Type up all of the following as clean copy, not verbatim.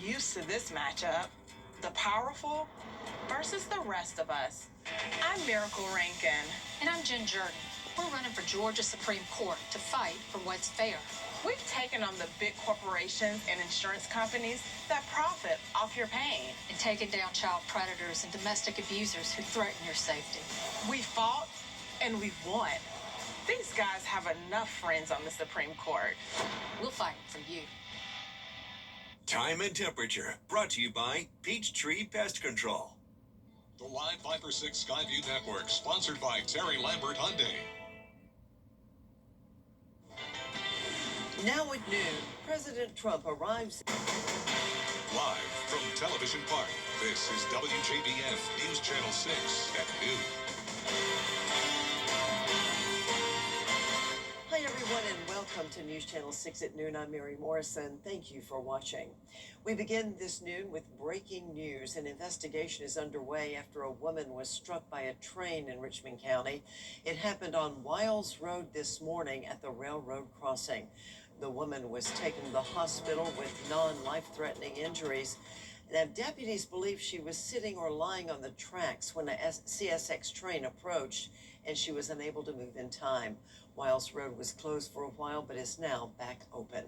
used to this matchup. The powerful versus the rest of us. I'm Miracle Rankin. And I'm Jen Jordan. We're running for Georgia Supreme Court to fight for what's fair. We've taken on the big corporations and insurance companies that profit off your pain. And taken down child predators and domestic abusers who threaten your safety. We fought and we won. These guys have enough friends on the Supreme Court. We'll fight for you. Time and temperature brought to you by Peachtree Pest Control. The Live Viper 6 Skyview Network, sponsored by Terry Lambert Hyundai. Now at noon, President Trump arrives. Live from Television Park, this is WJBF News Channel 6 at noon. Hi, everyone, and welcome to News Channel 6 at noon. I'm Mary Morrison. Thank you for watching. We begin this noon with breaking news. An investigation is underway after a woman was struck by a train in Richmond County. It happened on Wiles Road this morning at the railroad crossing. The woman was taken to the hospital with non-life-threatening injuries. Now, deputies believe she was sitting or lying on the tracks when a CSX train approached, and she was unable to move in time. Wiles Road was closed for a while, but is now back open.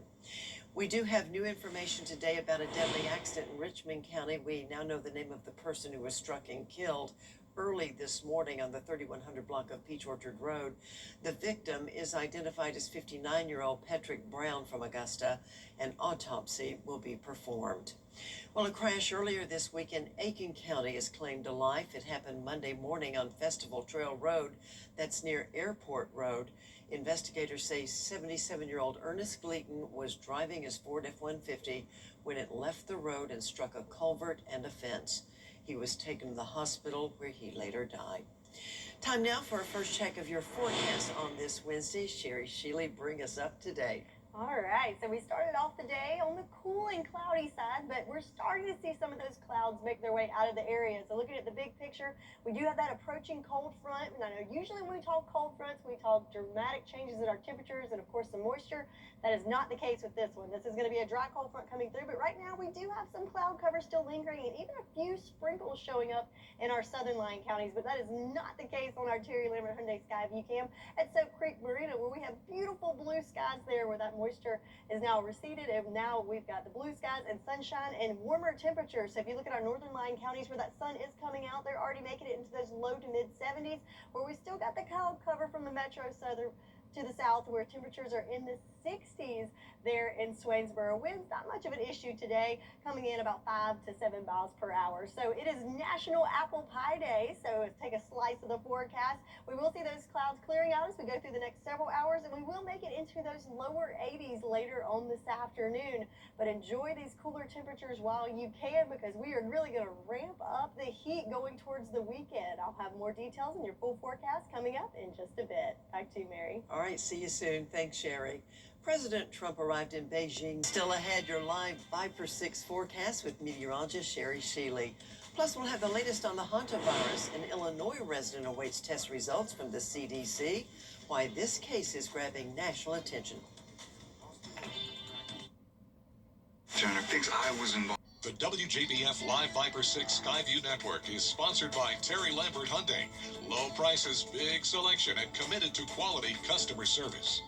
We do have new information today about a deadly accident in Richmond County. We now know the name of the person who was struck and killed early this morning on the 3100 block of Peach Orchard Road. The victim is identified as 59-year-old Patrick Brown from Augusta. An autopsy will be performed. Well, a crash earlier this week in Aiken County has claimed a life. It happened Monday morning on Festival Trail Road. That's near Airport Road. Investigators say 77-year-old Ernest Gleaton was driving his Ford F-150 when it left the road and struck a culvert and a fence. He was taken to the hospital where he later died. Time now for a first check of your forecast on this Wednesday. Sherry Shealy, bring us up to date. All right, so we started off the day on the cool and cloudy side, but we're starting to see some of those clouds make their way out of the area. So looking at the big picture, we do have that approaching cold front. And I know usually when we talk cold fronts, we talk dramatic changes in our temperatures and, of course, some moisture. That is not the case with this one. This is going to be a dry cold front coming through, but right now we do have some cloud cover still lingering and even a few sprinkles showing up in our southern lying counties, but that is not the case on our Terry Lambert Hyundai Skyview Cam at Soap Creek Marina, where we have beautiful blue skies there where that moisture is now receded, and now we've got the blue skies and sunshine and warmer temperatures. So if you look at our northern lying counties where that sun is coming out, they're already making it into those low to mid 70s, where we still got the cloud cover from the metro southern to the south, where temperatures are in the 60s there in Swainsboro. Winds not much of an issue today, coming in about 5 to 7 miles per hour. So it is National Apple Pie Day, so take a slice of the forecast. We will see those clouds clearing out as we go through the next several hours, and we will make it into those lower 80s later on this afternoon. But enjoy these cooler temperatures while you can, because we are really going to ramp up the heat going towards the weekend. I'll have more details in your full forecast coming up in just a bit. Back to you, Mary. All right, see you soon. Thanks, Sherry. President Trump arrived in Beijing. Still ahead, your live Viper 6 forecast with meteorologist Sherry Shealy. Plus, we'll have the latest on the hantavirus. An Illinois resident awaits test results from the CDC. Why this case is grabbing national attention. Turner thinks I was involved. The WJBF Live Viper 6 Skyview Network is sponsored by Terry Lambert Hyundai. Low prices, big selection, and committed to quality customer service.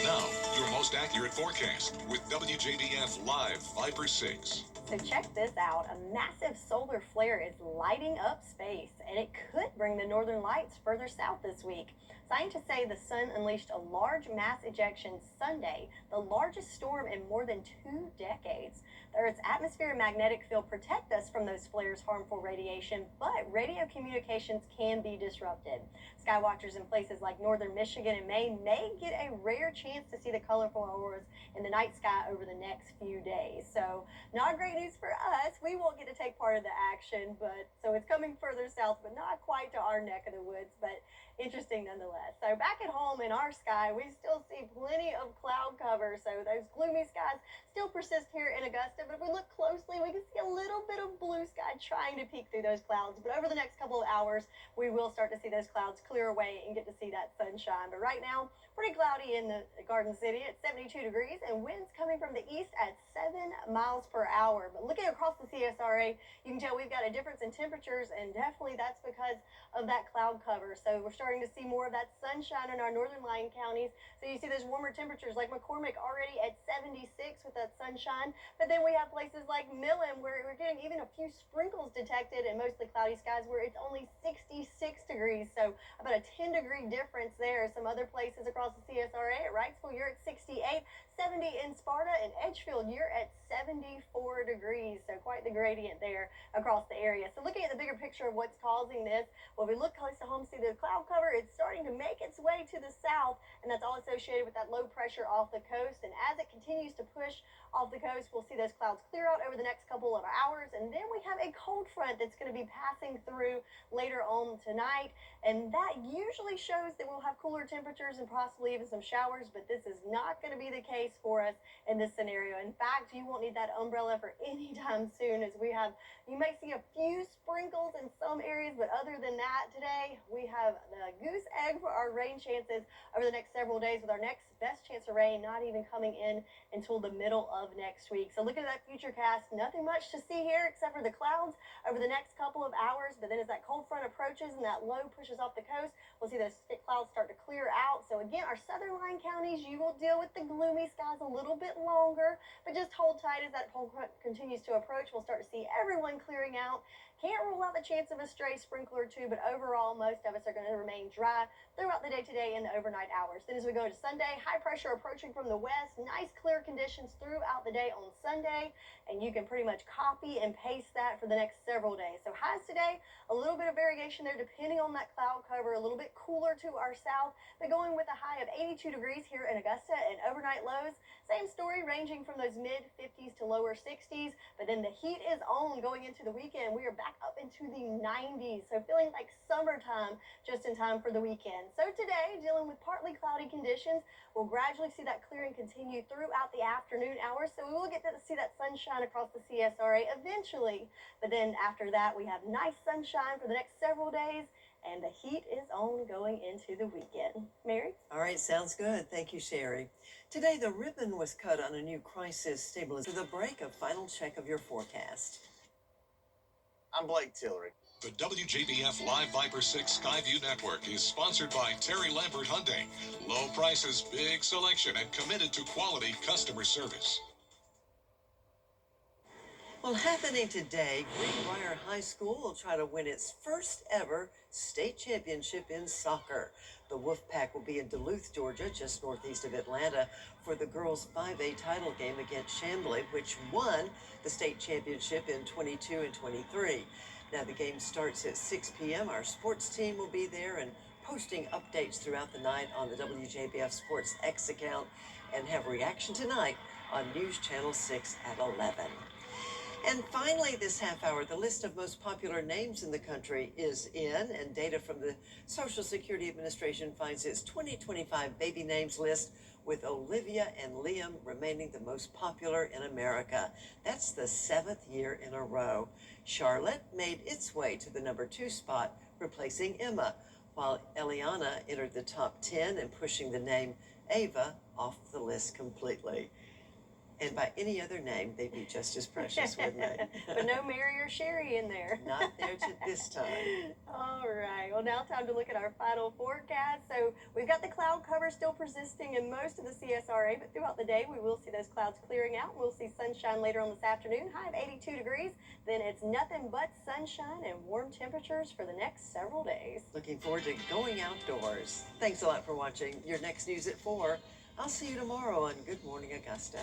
Now, your most accurate forecast with WJBF Live Viper 6. So check this out. A massive solar flare is lighting up space, and it could bring the northern lights further south this week. Scientists say the sun unleashed a large mass ejection Sunday, the largest storm in more than 2 decades. The Earth's atmosphere and magnetic field protect us from those flares' harmful radiation, but radio communications can be disrupted. Skywatchers in places like northern Michigan and Maine may get a rare chance to see the colorful auroras in the night sky over the next few days. So not a great great news for us. We won't get to take part of the action, but so it's coming further south, but not quite to our neck of the woods, but interesting nonetheless. So back at home in our sky, we still see plenty of cloud cover. So those gloomy skies still persist here in Augusta, but if we look closely, we can see a little bit of blue sky trying to peek through those clouds. But over the next couple of hours, we will start to see those clouds clear away and get to see that sunshine. But right now, pretty cloudy in the Garden City at 72 degrees and winds coming from the east at 7 miles per hour. But looking across the CSRA, you can tell we've got a difference in temperatures, and definitely that's because of that cloud cover. So we're starting to see more of that sunshine in our northern lying counties. So you see those warmer temperatures like McCormick already at 76 with that sunshine. But then we have places like Millen where we're getting even a few sprinkles detected in mostly cloudy skies where it's only 66 degrees. So about a 10-degree difference there. Some other places across the CSRA, at Wrightsville, you're at 68, 70 in Sparta, and Edgefield, you're at 74 degrees. So quite the gradient there across the area. So looking at the bigger picture of what's causing this, well, we look close to home, see the cloud cover. It's starting to make its way to the south, and that's all associated with that low pressure off the coast. And as it continues to push off the coast, we'll see those clouds clear out over the next couple of hours. And then we have a cold front that's going to be passing through later on tonight. And that usually shows that we'll have cooler temperatures and possibly even some showers, but this is not going to be the case for us in this scenario. In fact, you won't need that umbrella for any time soon, as you may see a few sprinkles in some areas, but other than that today, we have the goose egg for our rain chances over the next several days, with our next best chance of rain not even coming in until the middle of next week. So looking at that future cast, nothing much to see here except for the clouds over the next couple of hours. But then as that cold front approaches and that low pushes off the coast, we'll see those thick clouds start to clear out. So again, our southern line counties, you will deal with the gloomy skies a little bit longer, but just hold tight as that cold front continues to approach. We'll start to see everyone clearing out. Can't rule out the chance of a stray sprinkle or two, but overall, most of us are going to remain dry throughout the day today and the overnight hours. Then as we go to Sunday, high pressure approaching from the west, nice clear conditions throughout the day on Sunday, and you can pretty much copy and paste that for the next several days. So highs today, a little bit of variation there depending on that cloud cover, a little bit cooler to our south, but going with a high of 82 degrees here in Augusta, and overnight lows, same story, ranging from those mid 50s to lower 60s, but then the heat is on going into the weekend. We are back up into the 90s, so feeling like summertime just in time for the weekend. So today, dealing with partly cloudy conditions, we'll gradually see that clearing continue throughout the afternoon hours, so we will get to see that sunshine across the CSRA eventually, but then after that, we have nice sunshine for the next several days, and the heat is on going into the weekend. Mary? All right, sounds good. Thank you, Sherry. Today, the ribbon was cut on a new crisis stabilization. For the break, a final check of your forecast. I'm Blake Tillery. The WJBF Live Viper 6 Skyview Network is sponsored by Terry Lambert Hyundai. Low prices, big selection, and committed to quality customer service. Well, happening today, Greenbrier High School will try to win its first ever state championship in soccer. The Wolfpack will be in Duluth, Georgia, just northeast of Atlanta, for the girls' 5A title game against Chamblee, which won the state championship in 22 and 23. Now, the game starts at 6 p.m. Our sports team will be there and posting updates throughout the night on the WJBF Sports X account, and have reaction tonight on News Channel 6 at 11. And finally, this half hour, the list of most popular names in the country is in, and data from the Social Security Administration finds its 2025 baby names list, with Olivia and Liam remaining the most popular in America. That's the 7th year in a row. Charlotte made its way to the number 2 spot, replacing Emma, while Eliana entered the top 10 and pushing the name Ava off the list completely. And by any other name, they'd be just as precious, wouldn't they? But no Mary or Sherry in there. Not there to this time. All right. Well, now time to look at our final forecast. So we've got the cloud cover still persisting in most of the CSRA, but throughout the day, we will see those clouds clearing out. We'll see sunshine later on this afternoon, high of 82 degrees. Then it's nothing but sunshine and warm temperatures for the next several days. Looking forward to going outdoors. Thanks a lot for watching. Your next news at 4. I'll see you tomorrow on Good Morning Augusta.